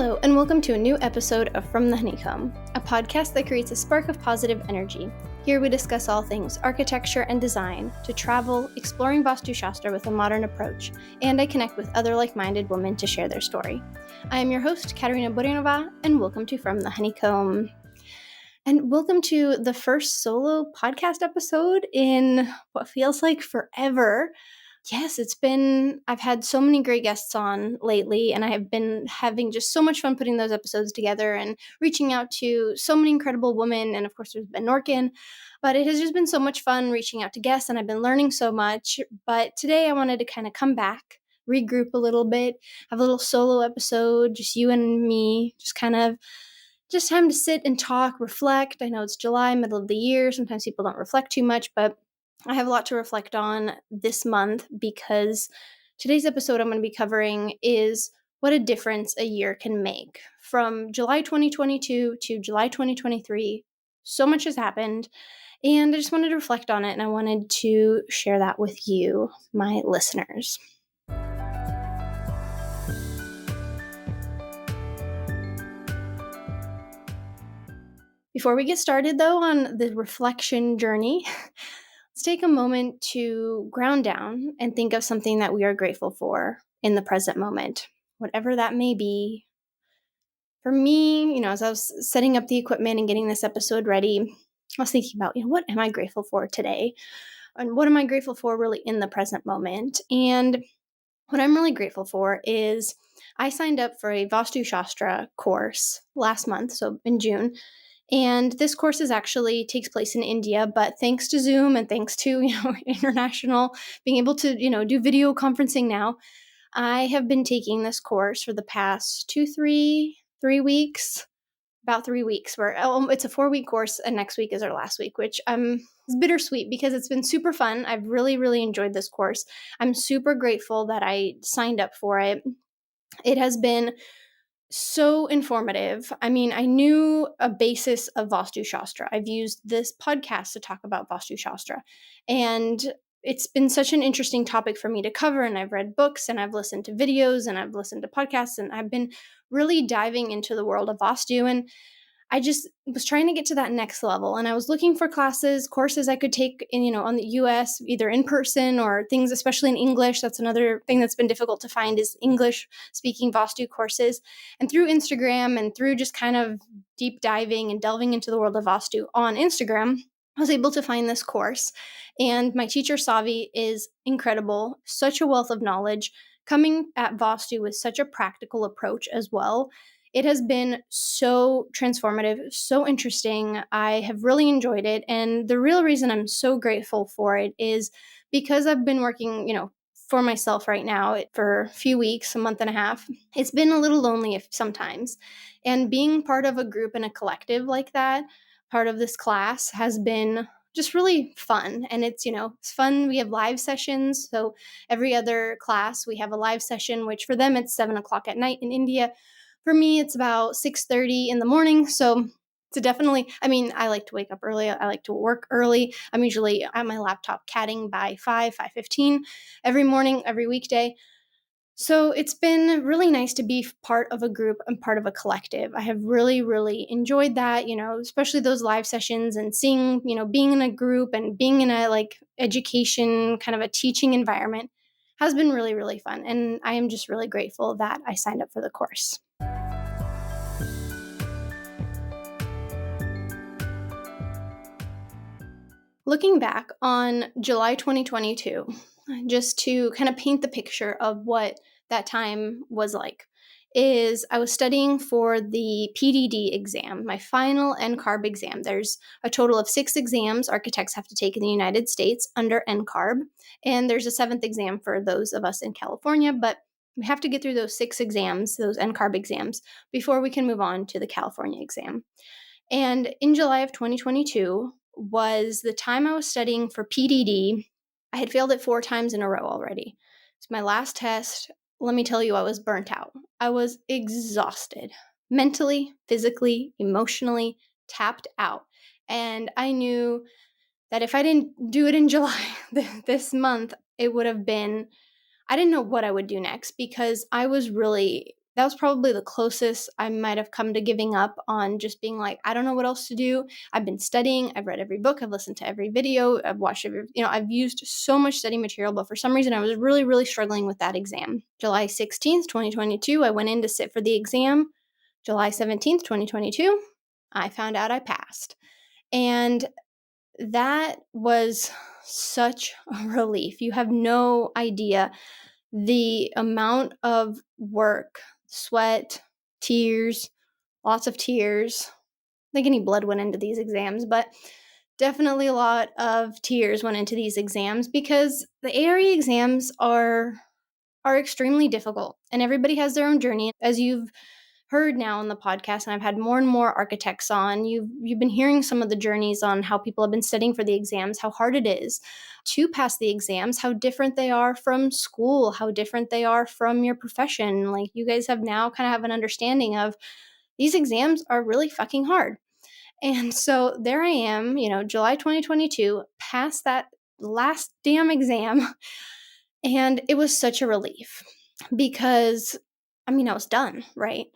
Hello, and welcome to a new episode of From the Honeycomb, a podcast that creates a spark of positive energy. Here we discuss all things architecture and design, to travel, exploring Vastu Shastra with a modern approach, and I connect with other like-minded women to share their story. I am your host, Katerina, and welcome to From the Honeycomb. And welcome to the first solo podcast episode in what feels like forever. Yes, I've had so many great guests on lately, and I have been having just so much fun putting those episodes together and reaching out to so many incredible women, and of course there's been Norkin, but it has just been so much fun reaching out to guests, and I've been learning so much. But today I wanted to kind of come back, regroup a little bit, have a little solo episode, just you and me, just time to sit and talk, reflect. I know it's July, middle of the year, sometimes people don't reflect too much, but I have a lot to reflect on this month because today's episode I'm going to be covering is what a difference a year can make. From July 2022 to July 2023, so much has happened, and I just wanted to reflect on it, and I wanted to share that with you, my listeners. Before we get started, though, on the reflection journey, let's take a moment to ground down and think of something that we are grateful for in the present moment, whatever that may be. For me, as I was setting up the equipment and getting this episode ready, I was thinking about, what am I grateful for today? And what am I grateful for really in the present moment? And what I'm really grateful for is I signed up for a Vastu Shastra course last month, so in June. And this course actually takes place in India, but thanks to Zoom and thanks to, international, being able to, do video conferencing now, I have been taking this course for the past 3 weeks, about 3 weeks, where it's a 4-week course and next week is our last week, which is bittersweet because it's been super fun. I've really, really enjoyed this course. I'm super grateful that I signed up for it. It has been so informative. I mean, I knew a basis of Vastu Shastra. I've used this podcast to talk about Vastu Shastra, and it's been such an interesting topic for me to cover, and I've read books, and I've listened to videos, and I've listened to podcasts, and I've been really diving into the world of Vastu, and I just was trying to get to that next level, and I was looking for courses I could take in, on the US, either in person or things, especially in English. That's another thing that's been difficult to find is English speaking Vastu courses. And through Instagram and through just kind of deep diving and delving into the world of Vastu on Instagram, I was able to find this course. And my teacher, Savi, is incredible, such a wealth of knowledge, coming at Vastu with such a practical approach as well. It has been so transformative, so interesting. I have really enjoyed it. And the real reason I'm so grateful for it is because I've been working, for myself right now for a few weeks, a month and a half. It's been a little lonely sometimes. And being part of a group and a collective like that, part of this class, has been just really fun. And it's fun. We have live sessions. So every other class, we have a live session, which for them, it's 7:00 at night in India. For me, it's about 6:30 in the morning. So it's definitely, I like to wake up early. I like to work early. I'm usually at my laptop catting by 5:15 every morning, every weekday. So it's been really nice to be part of a group and part of a collective. I have really, really enjoyed that, especially those live sessions and seeing, being in a group and being in a education, kind of a teaching environment has been really, really fun. And I am just really grateful that I signed up for the course. Looking back on July 2022, just to kind of paint the picture of what that time was like, is I was studying for the PDD exam, my final NCARB exam. There's a total of 6 exams architects have to take in the United States under NCARB, and there's a 7th exam for those of us in California, but we have to get through those 6 exams, those NCARB exams, before we can move on to the California exam. And in July of 2022 was the time I was studying for PDD. I had failed it 4 times in a row already. It's my last test. Let me tell you, I was burnt out. I was exhausted, mentally, physically, emotionally, tapped out. And I knew that if I didn't do it in July this month, it would have been, I didn't know what I would do next because I was really That was probably the closest I might have come to giving up on just being like, I don't know what else to do. I've been studying, I've read every book, I've listened to every video, I've watched every, I've used so much study material, but for some reason I was really, really struggling with that exam. July 16th, 2022, I went in to sit for the exam. July 17th, 2022, I found out I passed. And that was such a relief. You have no idea the amount of work, sweat, tears, lots of tears. I think any blood went into these exams, but definitely a lot of tears went into these exams because the ARE exams are extremely difficult, and everybody has their own journey. As you've heard now on the podcast, and I've had more and more architects on, you've been hearing some of the journeys on how people have been studying for the exams, how hard it is to pass the exams, how different they are from school, how different they are from your profession. Like, you guys have now kind of have an understanding of these exams are really fucking hard. And so there I am, July 2022, past that last damn exam. And it was such a relief because, I was done, right?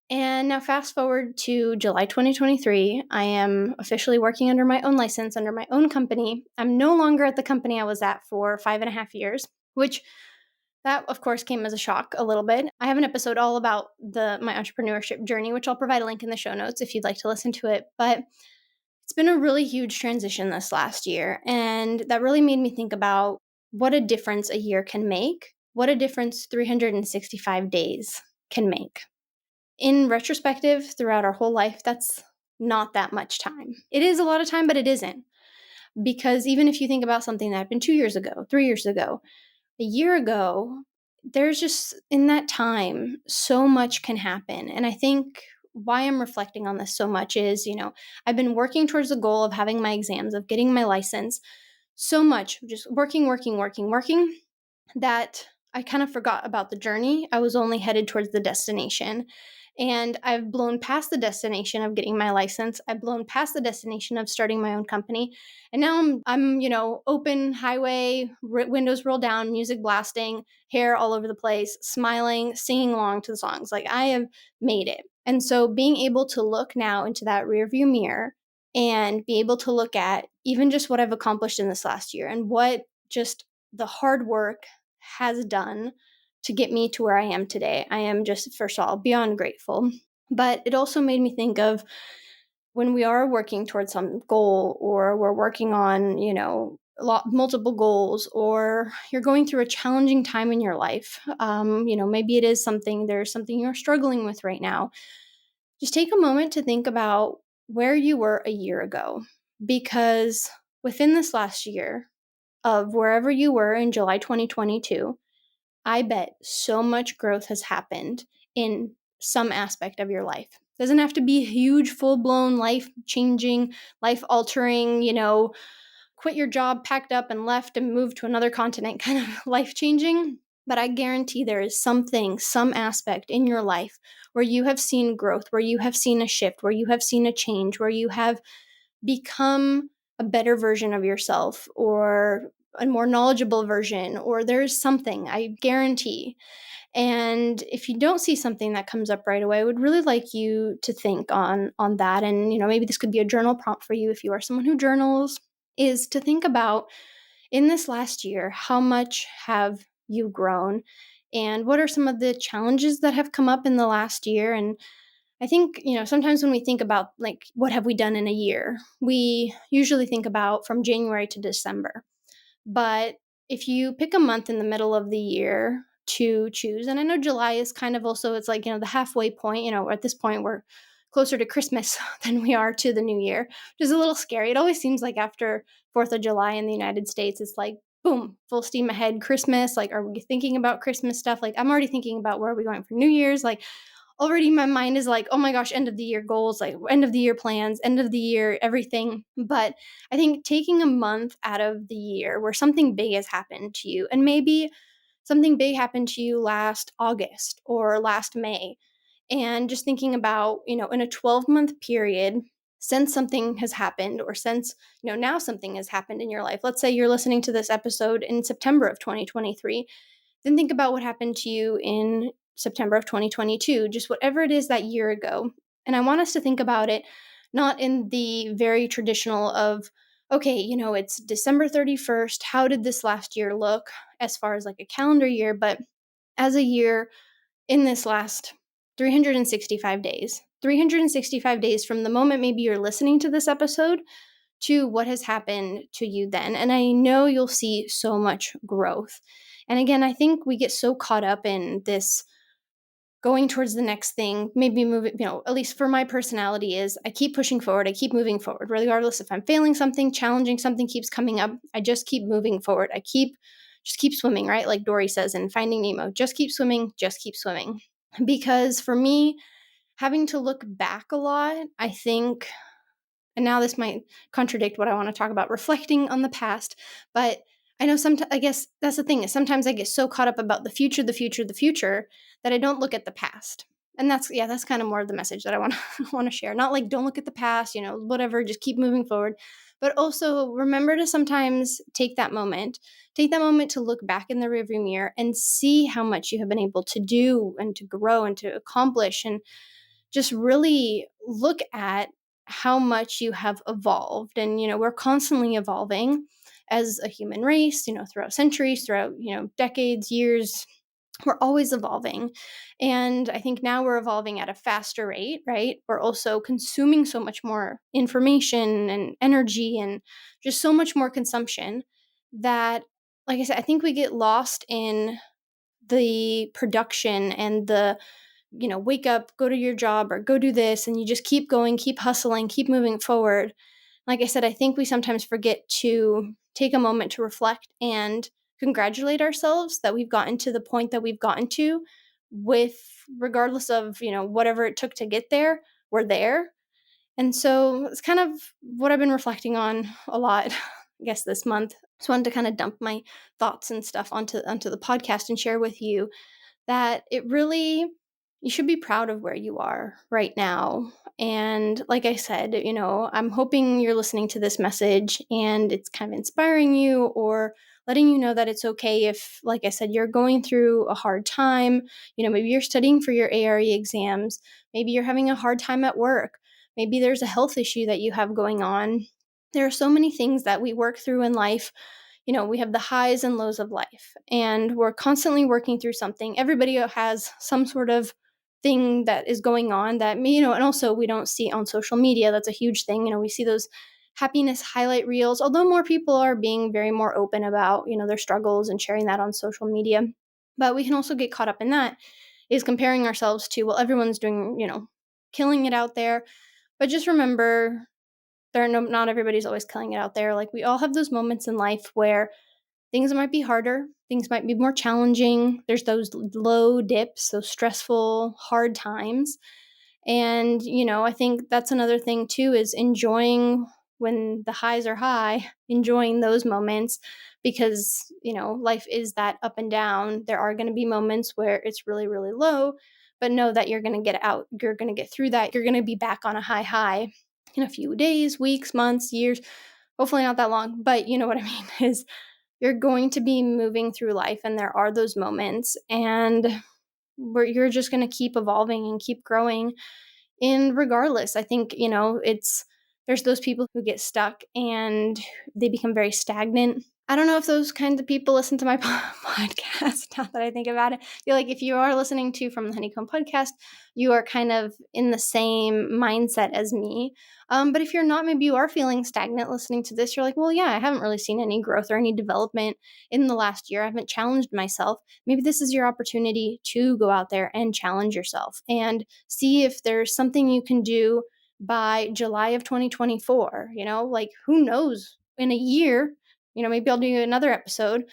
And now fast forward to July 2023, I am officially working under my own license, under my own company. I'm no longer at the company I was at for 5.5 years, which that of course came as a shock a little bit. I have an episode all about my entrepreneurship journey, which I'll provide a link in the show notes if you'd like to listen to it. But it's been a really huge transition this last year, and that really made me think about what a difference a year can make, what a difference 365 days can make. In retrospective, throughout our whole life, that's not that much time. It is a lot of time, but it isn't. Because even if you think about something that happened 2 years ago, 3 years ago, a year ago, there's just in that time, so much can happen. And I think why I'm reflecting on this so much is, I've been working towards the goal of having my exams, of getting my license so much, just working, working, working, working, that I kind of forgot about the journey. I was only headed towards the destination. And I've blown past the destination of getting my license. I've blown past the destination of starting my own company. And now I'm open highway, windows rolled down, music blasting, hair all over the place, smiling, singing along to the songs. Like, I have made it. And so being able to look now into that rearview mirror and be able to look at even just what I've accomplished in this last year and what just the hard work has done to get me to where I am today. I am just, first of all, beyond grateful. But it also made me think of when we are working towards some goal, or we're working on, multiple goals, or you're going through a challenging time in your life. Maybe it is there's something you're struggling with right now. Just take a moment to think about where you were a year ago, because within this last year, of wherever you were in July 2022, I bet so much growth has happened in some aspect of your life. Doesn't have to be huge, full-blown, life-changing, life-altering, quit your job, packed up and left and moved to another continent kind of life-changing. But I guarantee there is something, some aspect in your life where you have seen growth, where you have seen a shift, where you have seen a change, where you have become a better version of yourself, or a more knowledgeable version, or there's something, I guarantee. And if you don't see something that comes up right away, I would really like you to think on that. And maybe this could be a journal prompt for you if you are someone who journals, is to think about, in this last year, how much have you grown, and what are some of the challenges that have come up in the last year. And I think, sometimes when we think about, like, what have we done in a year, we usually think about from January to December. But if you pick a month in the middle of the year to choose, and I know July is kind of also, it's like, the halfway point, at this point we're closer to Christmas than we are to the new year, which is a little scary. It always seems like after 4th of July in the United States, it's like, boom, full steam ahead, Christmas. Like, are we thinking about Christmas stuff? Like, I'm already thinking about where are we going for New Year's? Like, already my mind is like, oh my gosh, end of the year goals, like end of the year plans, end of the year everything. But I think taking a month out of the year where something big has happened to you, and maybe something big happened to you last August or last May, and just thinking about, in a 12-month period, since something has happened, or since, now something has happened in your life. Let's say you're listening to this episode in September of 2023. Then think about what happened to you in September of 2022, just whatever it is that year ago. And I want us to think about it not in the very traditional of, okay, it's December 31st. How did this last year look as far as like a calendar year? But as a year in this last 365 days, 365 days from the moment maybe you're listening to this episode to what has happened to you then. And I know you'll see so much growth. And again, I think we get so caught up in this going towards the next thing, maybe moving, at least for my personality is I keep pushing forward. I keep moving forward, regardless if I'm failing something, challenging something keeps coming up. I just keep moving forward. Just keep swimming, right? Like Dory says in Finding Nemo, just keep swimming, just keep swimming. Because for me, having to look back a lot, I think, and now this might contradict what I want to talk about, reflecting on the past, but I know sometimes, I guess that's the thing, is sometimes I get so caught up about the future, that I don't look at the past. And that's kind of more of the message that I want to want to share. Not like don't look at the past, whatever, just keep moving forward. But also remember to sometimes take that moment to look back in the rearview mirror and see how much you have been able to do and to grow and to accomplish, and just really look at how much you have evolved. And, we're constantly evolving as a human race, throughout centuries, throughout, decades, years. We're always evolving. And I think now we're evolving at a faster rate, right? We're also consuming so much more information and energy and just so much more consumption that, like I said, I think we get lost in the production and the wake up, go to your job, or go do this, and you just keep going, keep hustling, keep moving forward. Like I said, I think we sometimes forget to take a moment to reflect and congratulate ourselves that we've gotten to the point that we've gotten to, with regardless of, whatever it took to get there, we're there. And so it's kind of what I've been reflecting on a lot, I guess, this month. Just wanted to kind of dump my thoughts and stuff onto the podcast and share with you that you should be proud of where you are right now. And like I said, I'm hoping you're listening to this message and it's kind of inspiring you, or letting you know that it's okay if, like I said, you're going through a hard time. Maybe you're studying for your ARE exams. Maybe you're having a hard time at work. Maybe there's a health issue that you have going on. There are so many things that we work through in life. We have the highs and lows of life, and we're constantly working through something. Everybody has some sort of thing that is going on that, and also we don't see on social media. That's a huge thing. We see those happiness highlight reels, although more people are being very more open about, their struggles and sharing that on social media. But we can also get caught up in that, is comparing ourselves to, well, everyone's doing, killing it out there. But just remember, not everybody's always killing it out there. Like, we all have those moments in life where things might be harder, things might be more challenging. There's those low dips, those stressful, hard times. And, I think that's another thing too, is enjoying when the highs are high, enjoying those moments, because, life is that up and down. There are going to be moments where it's really, really low, but know that you're going to get out, you're going to get through that. You're going to be back on a high in a few days, weeks, months, years, hopefully not that long, but you know what I mean, is you're going to be moving through life, and there are those moments, and where you're just going to keep evolving and keep growing. And regardless, I think, there's those people who get stuck and they become very stagnant. I don't know if those kinds of people listen to my podcast, now that I think about it. I feel like if you are listening to From the Honeycomb podcast, you are kind of in the same mindset as me. But if you're not, maybe you are feeling stagnant listening to this. You're like, well, yeah, I haven't really seen any growth or any development in the last year. I haven't challenged myself. Maybe this is your opportunity to go out there and challenge yourself and see if there's something you can do by July of 2024. Like, who knows, in a year, maybe I'll do another episode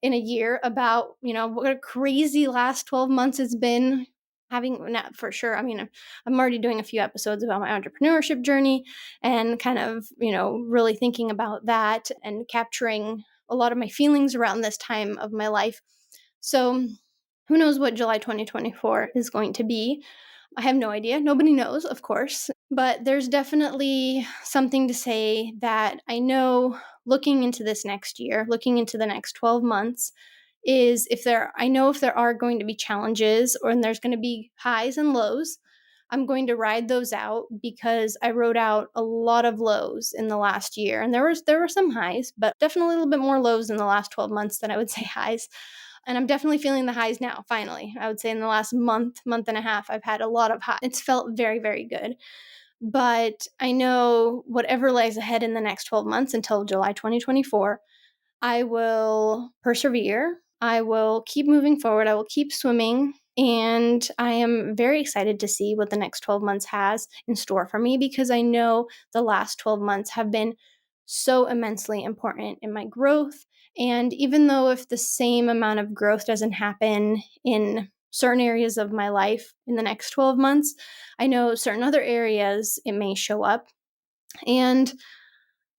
in a year about, what a crazy last 12 months has been. Having, not for sure, I'm already doing a few episodes about my entrepreneurship journey, and kind of, really thinking about that and capturing a lot of my feelings around this time of my life. So who knows what July 2024 is going to be? I have no idea. Nobody knows, of course. But there's definitely something to say that I know, looking into this next year, looking into the next 12 months, is I know if there are going to be challenges or and there's going to be highs and lows, I'm going to ride those out because I rode out a lot of lows in the last year. And there were some highs, but definitely a little bit more lows in the last 12 months than I would say highs. And I'm definitely feeling the highs now, finally. I would say in the last month and a half, I've had a lot of highs. It's felt very, very good. But I know whatever lies ahead in the next 12 months until July 2024, I will persevere. I will keep moving forward. I will keep swimming. And I am very excited to see what the next 12 months has in store for me because I know the last 12 months have been so immensely important in my growth. And even though if the same amount of growth doesn't happen in certain areas of my life in the next 12 months, I know certain other areas it may show up. And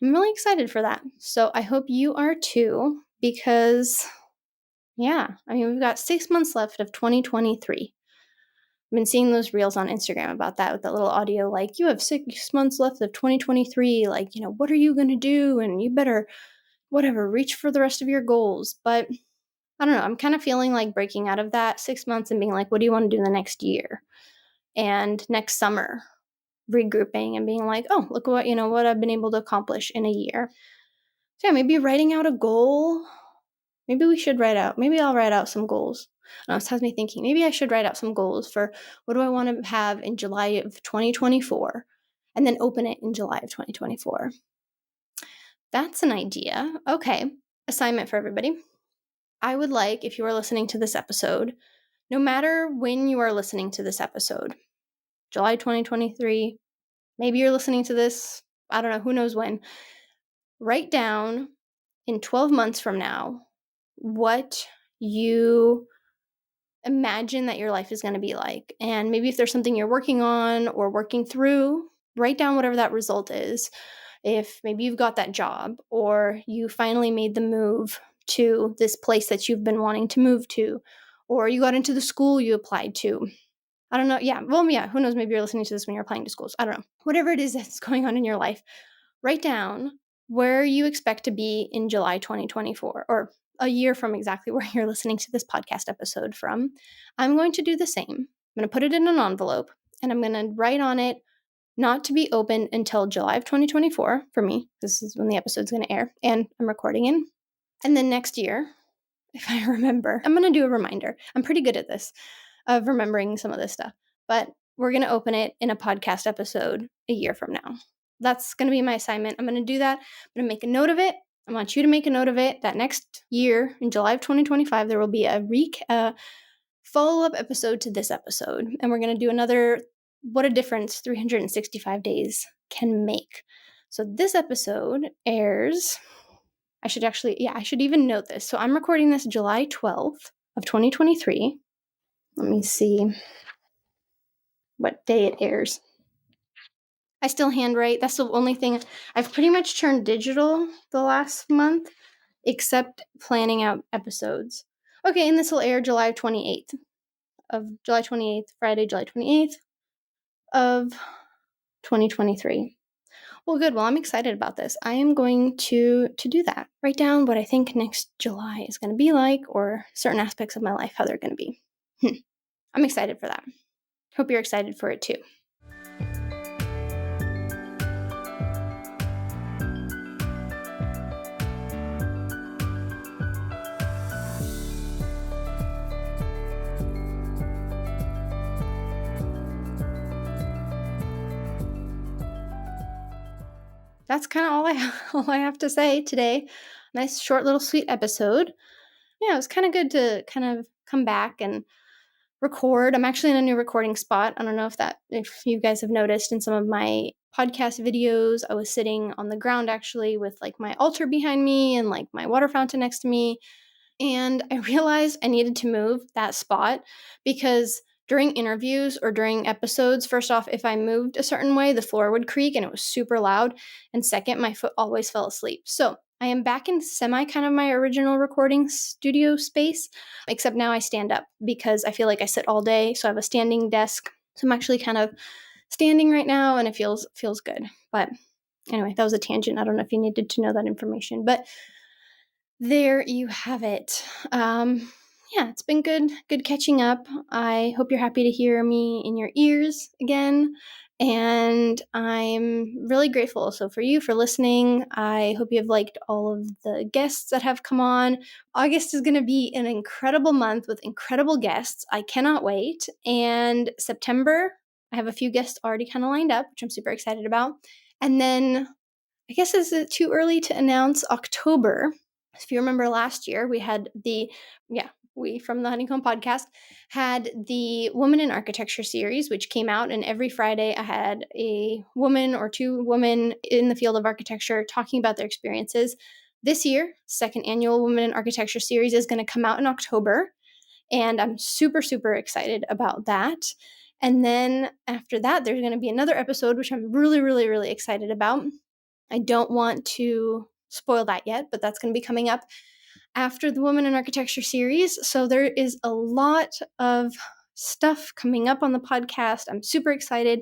I'm really excited for that. So I hope you are too, because yeah, I mean, we've got 6 months left of 2023. I've been seeing those reels on Instagram about that with that little audio, like, you have 6 months left of 2023. Like, what are you going to do? And you better, whatever, reach for the rest of your goals. But I don't know. I'm kind of feeling like breaking out of that 6 months and being like, what do you want to do the next year and next summer? Regrouping and being like, oh, look what I've been able to accomplish in a year. So yeah, maybe writing out a goal. Maybe I'll write out some goals. I don't know, this has me thinking, maybe I should write out some goals for what do I want to have in July of 2024 and then open it in July of 2024. That's an idea. Okay. Assignment for everybody. I would like, if you are listening to this episode, no matter when you are listening to this episode, July 2023, maybe you're listening to this, I don't know, who knows when, write down in 12 months from now what you imagine that your life is going to be like. And maybe if there's something you're working on or working through, write down whatever that result is. If maybe you've got that job or you finally made the move to this place that you've been wanting to move to, or you got into the school you applied to. I don't know. Yeah. Well, yeah. Who knows? Maybe you're listening to this when you're applying to schools. I don't know. Whatever it is that's going on in your life, write down where you expect to be in July 2024 or a year from exactly where you're listening to this podcast episode from. I'm going to do the same. I'm going to put it in an envelope and I'm going to write on it not to be open until July of 2024 for me. This is when the episode's going to air and I'm recording in. And then next year, if I remember, I'm going to do a reminder. I'm pretty good at this, of remembering some of this stuff. But we're going to open it in a podcast episode a year from now. That's going to be my assignment. I'm going to do that. I'm going to make a note of it. I want you to make a note of it that next year, in July of 2025, there will be a follow-up episode to this episode. And we're going to do another What a Difference 365 Days Can Make. So this episode airs... I should even note this. So I'm recording this July 12th of 2023. Let me see what day it airs. I still handwrite. That's the only thing. I've pretty much turned digital the last month, except planning out episodes. Okay, and this will air July 28th, Friday, July 28th of 2023. Well, good. Well, I'm excited about this. I am going to do that. Write down what I think next July is going to be like, or certain aspects of my life, how they're going to be. I'm excited for that. Hope you're excited for it too. That's kind of all I have to say today. Nice short little sweet episode. Yeah, it was kind of good to kind of come back and record. I'm actually in a new recording spot. I don't know if you guys have noticed in some of my podcast videos, I was sitting on the ground actually with like my altar behind me and like my water fountain next to me. And I realized I needed to move that spot because during interviews or during episodes, first off, if I moved a certain way, the floor would creak and it was super loud. And second, my foot always fell asleep. So I am back in semi kind of my original recording studio space, except now I stand up because I feel like I sit all day. So I have a standing desk. So I'm actually kind of standing right now and it feels good. But anyway, that was a tangent. I don't know if you needed to know that information, but There you have it. Yeah, it's been good catching up. I hope you're happy to hear me in your ears again. And I'm really grateful also for you for listening. I hope you have liked all of the guests that have come on. August is going to be an incredible month with incredible guests. I cannot wait. And September, I have a few guests already kind of lined up, which I'm super excited about. And then I guess, is it too early to announce October? If you remember last year, we had we from the Honeycomb podcast had the Woman in Architecture series, which came out, and every Friday I had a woman or two women in the field of architecture talking about their experiences. This year, second annual Woman in Architecture series is going to come out in October, and I'm super, super excited about that. And then after that, there's going to be another episode, which I'm really, really, really excited about. I don't want to spoil that yet, but that's going to be coming up after the Woman in Architecture series. So there is a lot of stuff coming up on the podcast. I'm super excited.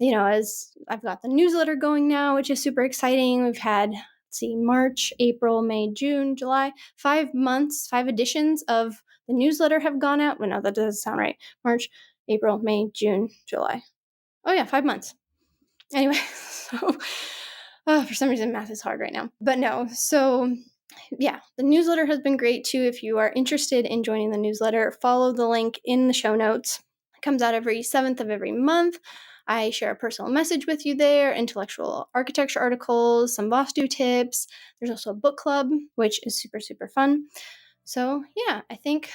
As I've got the newsletter going now, which is super exciting. We've had, March, April, May, June, July, 5 months, 5 editions of the newsletter have gone out. Well, no, that doesn't sound right. March, April, May, June, July. Oh yeah, 5 months. Anyway, so for some reason math is hard right now. But no, so yeah, the newsletter has been great too. If you are interested in joining the newsletter, follow the link in the show notes. It comes out every 7th of every month. I share a personal message with you there, intellectual architecture articles, some Vastu tips. There's also a book club, which is super, super fun. So yeah, I think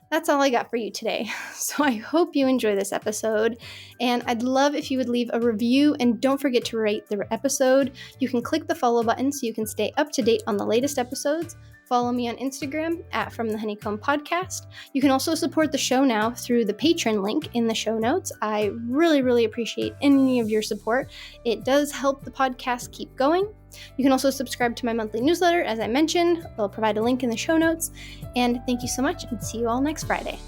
that's all I got for you today. So I hope you enjoy this episode, and I'd love if you would leave a review, and don't forget to rate the episode. You can click the follow button so you can stay up to date on the latest episodes. Follow me on Instagram at From the Honeycomb Podcast. You can also support the show now through the Patreon link in the show notes. I really, really appreciate any of your support. It does help the podcast keep going. You can also subscribe to my monthly newsletter, as I mentioned. I'll provide a link in the show notes. And thank you so much, and see you all next Friday.